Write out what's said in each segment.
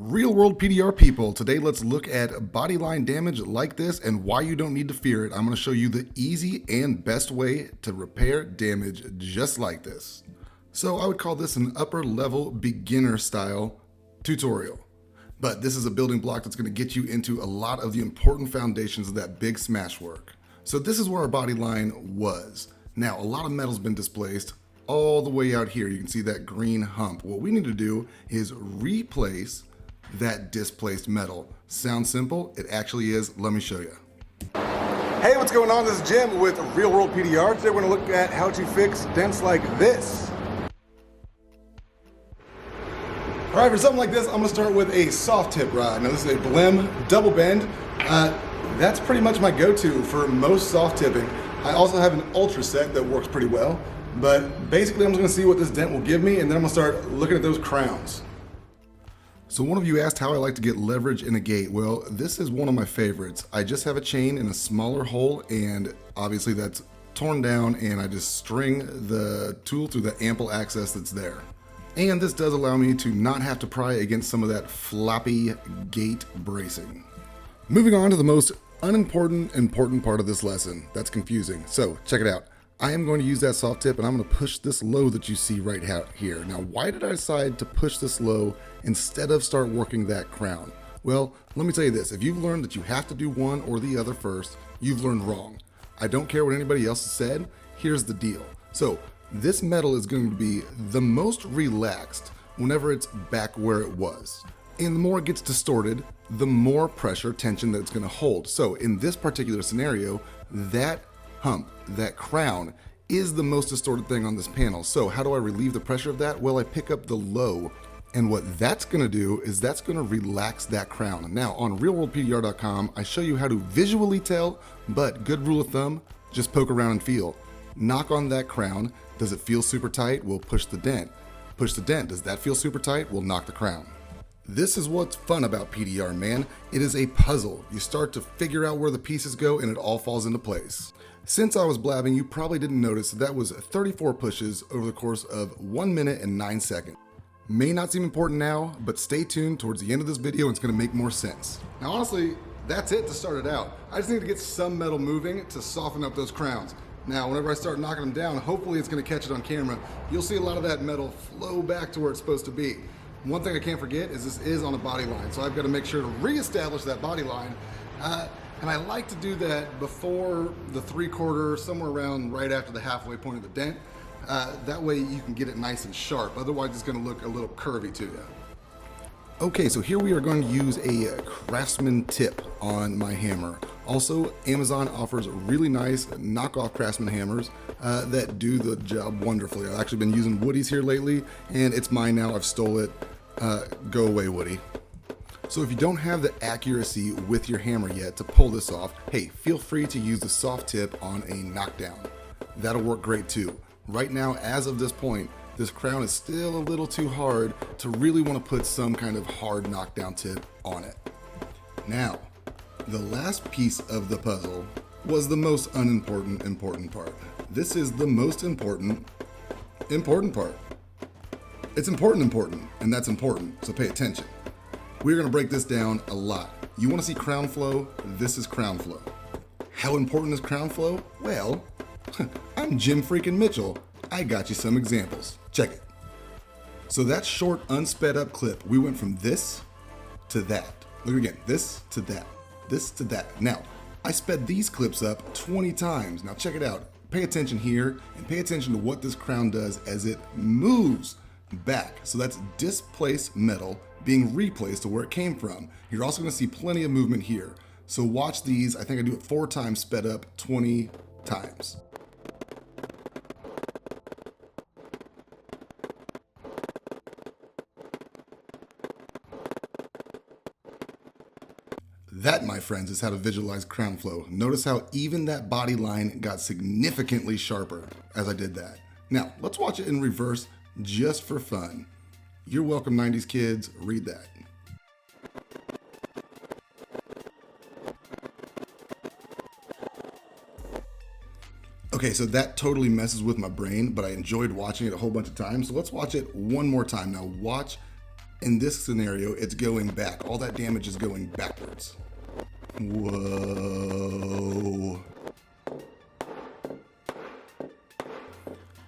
Real world PDR people, today let's look at body line damage like this and why you don't need to fear it. I'm going to show you the easy and best way to repair damage just like this. So I would call this an upper level beginner style tutorial. But this is a building block that's going to get you into a lot of the important foundations of that big smash work. So this is where our body line was. Now a lot of metal's been displaced all the way out here. You can see that green hump. What we need to do is replace that displaced metal. Sounds simple? It actually is. Let me show you. Hey, what's going on? This is Jim with Real World PDR. Today we're going to look at how to fix dents like this. All right, for something like this, I'm going to start with a soft tip rod. Now this is a Blim double bend. That's pretty much my go-to for most soft tipping. I also have an ultra set that works pretty well, but basically I'm just going to see what this dent will give me, and then I'm going to start looking at those crowns. So one of you asked how I like to get leverage in a gate. Well, this is one of my favorites. I just have a chain in a smaller hole, and obviously that's torn down, and I just string the tool through the ample access that's there. And this does allow me to not have to pry against some of that floppy gate bracing. Moving on to the most important part of this lesson. That's confusing. So check it out. I am going to use that soft tip and I'm going to push this low that you see right out here. Now, why did I decide to push this low instead of start working that crown? Well, let me tell you this. If you've learned that you have to do one or the other first, you've learned wrong. I don't care what anybody else has said. Here's the deal. So this metal is going to be the most relaxed whenever it's back where it was. And the more it gets distorted, the more pressure, tension that it's going to hold. So in this particular scenario, that hump, that crown, is the most distorted thing on this panel. So how do I relieve the pressure of that? Well, I pick up the low, and what that's going to do is that's going to relax that crown. Now on realworldpdr.com, I show you how to visually tell, but good rule of thumb, just poke around and feel. Knock on that crown. Does it feel super tight? We'll push the dent. Push the dent. Does that feel super tight? We'll knock the crown. This is what's fun about PDR, man. It is a puzzle. You start to figure out where the pieces go and it all falls into place. Since I was blabbing, you probably didn't notice that was 34 pushes over the course of 1 minute and 9 seconds. May not seem important now, but stay tuned towards the end of this video and it's gonna make more sense. Now honestly, that's it to start it out. I just need to get some metal moving to soften up those crowns. Now, whenever I start knocking them down, hopefully it's gonna catch it on camera. You'll see a lot of that metal flow back to where it's supposed to be. One thing I can't forget is this is on a body line, so I've got to make sure to reestablish that body line. And I like to do that before the 3/4, somewhere around right after the halfway point of the dent. That way you can get it nice and sharp. Otherwise it's going to look a little curvy to you. Okay, so here we are going to use a Craftsman tip on my hammer. Also, Amazon offers really nice knockoff Craftsman hammers that do the job wonderfully. I've actually been using Woody's here lately, and it's mine now. I've stole it. Go away, Woody. So if you don't have the accuracy with your hammer yet to pull this off, hey, feel free to use the soft tip on a knockdown. That'll work great too. Right now, as of this point, this crown is still a little too hard to really want to put some kind of hard knockdown tip on it. Now, the last piece of the puzzle was the most important part. This is the most important part. It's important, and that's important, so pay attention. We're gonna break this down a lot. You wanna see crown flow? This is crown flow. How important is crown flow? Well, I'm Jim freaking Mitchell. I got you some examples. Check it. So that short unsped up clip, we went from this to that. Look again, this to that, this to that. Now, I sped these clips up 20 times. Now check it out. Pay attention here and pay attention to what this crown does as it moves back. So that's displaced metal being replaced to where it came from. You're also gonna see plenty of movement here. So watch these. I think I do it 4 times sped up 20 times. That, my friends, is how to visualize crown flow. Notice how even that body line got significantly sharper as I did that. Now, let's watch it in reverse just for fun. You're welcome, 90s kids. Read that. Okay, so that totally messes with my brain, but I enjoyed watching it a whole bunch of times. So let's watch it one more time. Now watch In this scenario, it's going back. All that damage is going backwards. Whoa.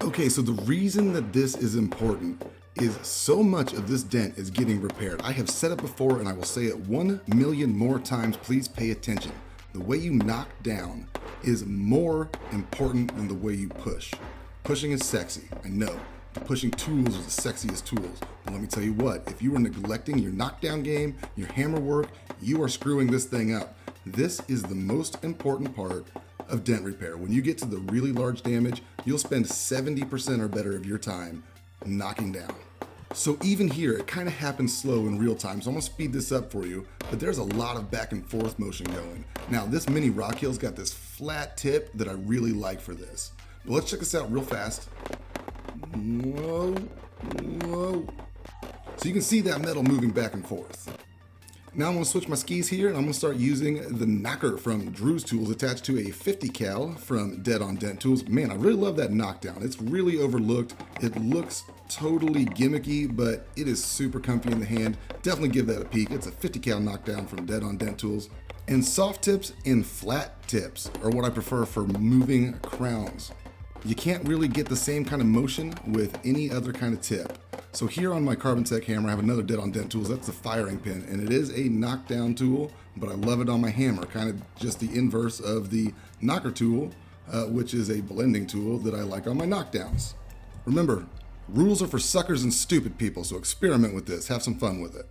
Okay, so the reason that this is important is so much of this dent is getting repaired. I have said it before and I will say it 1,000,000 more times. Please pay attention. The way you knock down is more important than the way you push. Pushing is sexy, I know. The pushing tools are the sexiest tools. But let me tell you what, if you are neglecting your knockdown game, your hammer work, you are screwing this thing up. This is the most important part of dent repair. When you get to the really large damage, you'll spend 70% or better of your time knocking down. So even here, it kind of happens slow in real time, so I'm gonna speed this up for you, but there's a lot of back and forth motion going. Now, this mini rock hill's got this flat tip that I really like for this. But let's check this out real fast. Whoa, whoa. So you can see that metal moving back and forth. Now I'm gonna switch my skis here and I'm gonna start using the knocker from Drew's Tools attached to a 50 cal from Dead on Dent Tools. Man, I really love that knockdown. It's really overlooked. It looks totally gimmicky, but it is super comfy in the hand. Definitely give that a peek. It's a 50 cal knockdown from Dead on Dent Tools. And soft tips and flat tips are what I prefer for moving crowns. You can't really get the same kind of motion with any other kind of tip. So here on my Carbon Tech hammer, I have another Dead on Dent Tools. That's the firing pin, and it is a knockdown tool, but I love it on my hammer, kind of just the inverse of the knocker tool, which is a blending tool that I like on my knockdowns. Remember, rules are for suckers and stupid people, so experiment with this, have some fun with it.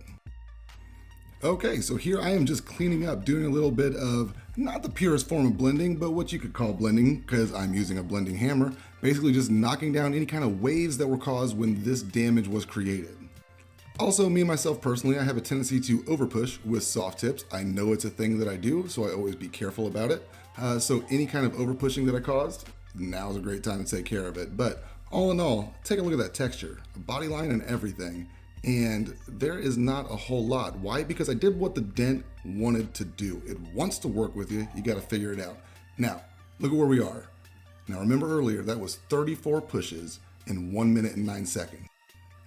Okay, so here I am just cleaning up, doing a little bit of, not the purest form of blending, but what you could call blending, because I'm using a blending hammer, basically just knocking down any kind of waves that were caused when this damage was created. Also, me myself personally, I have a tendency to overpush with soft tips. I know it's a thing that I do, so I always be careful about it. So any kind of overpushing that I caused, now's a great time to take care of it. But all in all, take a look at that texture, body line and everything. And there is not a whole lot. Why? Because I did what the dent wanted to do. It wants to work with you. You got to figure it out. Now, look at where we are. Now, remember earlier, that was 34 pushes in 1 minute and 9 seconds.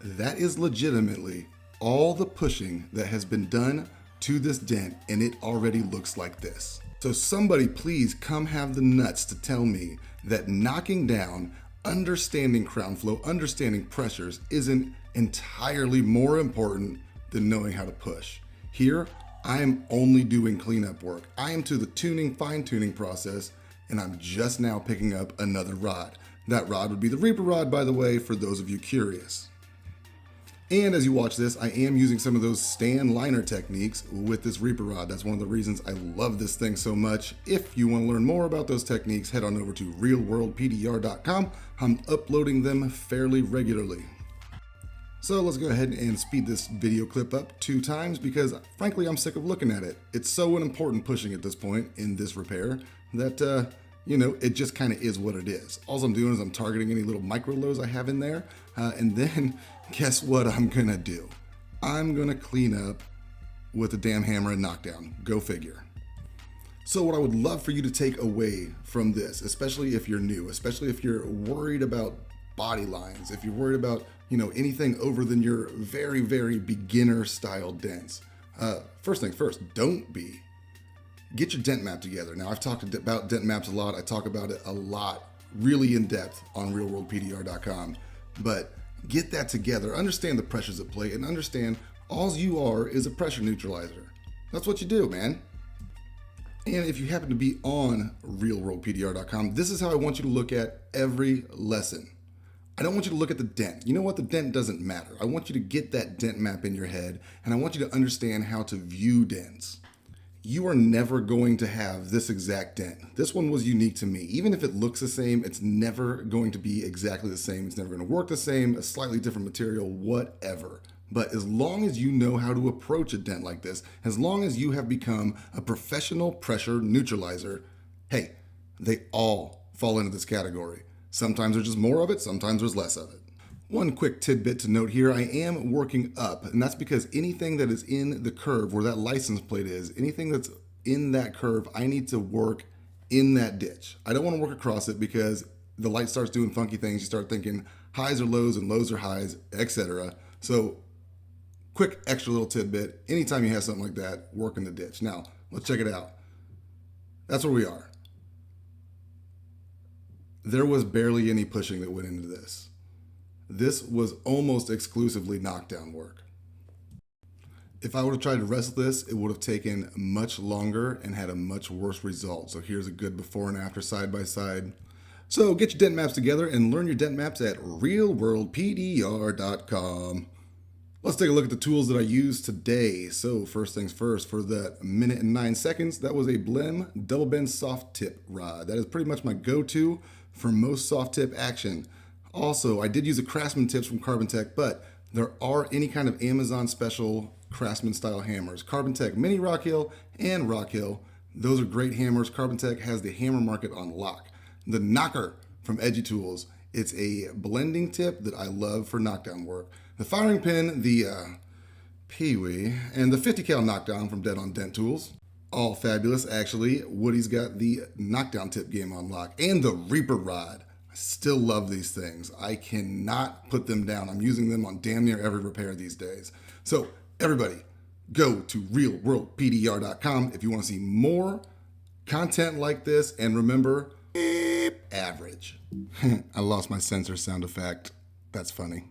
That is legitimately all the pushing that has been done to this dent, and it already looks like this. So somebody please come have the nuts to tell me that knocking down, understanding crown flow, understanding pressures isn't entirely more important than knowing how to push. Here, I am only doing cleanup work. I am to the tuning, fine-tuning process, and I'm just now picking up another rod. That rod would be the Reaper rod, by the way, for those of you curious. And as you watch this, I am using some of those stand liner techniques with this Reaper rod. That's one of the reasons I love this thing so much. If you want to learn more about those techniques, head on over to realworldpdr.com. I'm uploading them fairly regularly. So let's go ahead and speed this video clip up 2 times because frankly, I'm sick of looking at it. It's so unimportant pushing at this point in this repair that, it just kind of is what it is. All I'm doing is I'm targeting any little micro lows I have in there. And then guess what I'm gonna do? I'm gonna clean up with a damn hammer and knockdown. Go figure. So what I would love for you to take away from this, especially if you're new, especially if you're worried about body lines, if you're worried about, anything over than your very, very beginner style dents. First things first, don't be. Get your dent map together. Now I've talked about dent maps a lot. I talk about it a lot, really in depth on realworldpdr.com, but get that together, understand the pressures at play, and understand all you are is a pressure neutralizer. That's what you do, man. And if you happen to be on realworldpdr.com, this is how I want you to look at every lesson. I don't want you to look at the dent. You know what? The dent doesn't matter. I want you to get that dent map in your head, and I want you to understand how to view dents. You are never going to have this exact dent. This one was unique to me. Even if it looks the same, it's never going to be exactly the same. It's never going to work the same, a slightly different material, whatever. But as long as you know how to approach a dent like this, as long as you have become a professional pressure neutralizer, hey, they all fall into this category. Sometimes there's just more of it, sometimes there's less of it. One quick tidbit to note here, I am working up, and that's because anything that is in the curve where that license plate is, anything that's in that curve, I need to work in that ditch. I don't want to work across it because the light starts doing funky things. You start thinking highs are lows and lows are highs, etc. So quick extra little tidbit. Anytime you have something like that, work in the ditch. Now, let's check it out. That's where we are. There was barely any pushing that went into this. This was almost exclusively knockdown work. If I would have tried to wrestle this, it would have taken much longer and had a much worse result. So here's a good before and after side by side. So get your dent maps together and learn your dent maps at realworldpdr.com. Let's take a look at the tools that I used today. So first things first, for that minute and 9 seconds, that was a Blim double bend soft tip rod. That is pretty much my go-to for most soft tip action. Also, I did use the Craftsman tips from Carbon Tech, but there are any kind of Amazon special Craftsman style hammers. Carbon Tech Mini Rock Hill and Rock Hill. Those are great hammers. Carbon Tech has the hammer market on lock. The Knocker from Edgy Tools. It's a blending tip that I love for knockdown work. The firing pin, the Pee-wee, and the 50 cal knockdown from Dent Dent Tools. All fabulous, actually. Woody's got the knockdown tip game on lock. And the Reaper rod. I still love these things. I cannot put them down. I'm using them on damn near every repair these days. So everybody, go to realworldpdr.com if you want to see more content like this. And remember, average. I lost my censor sound effect. That's funny.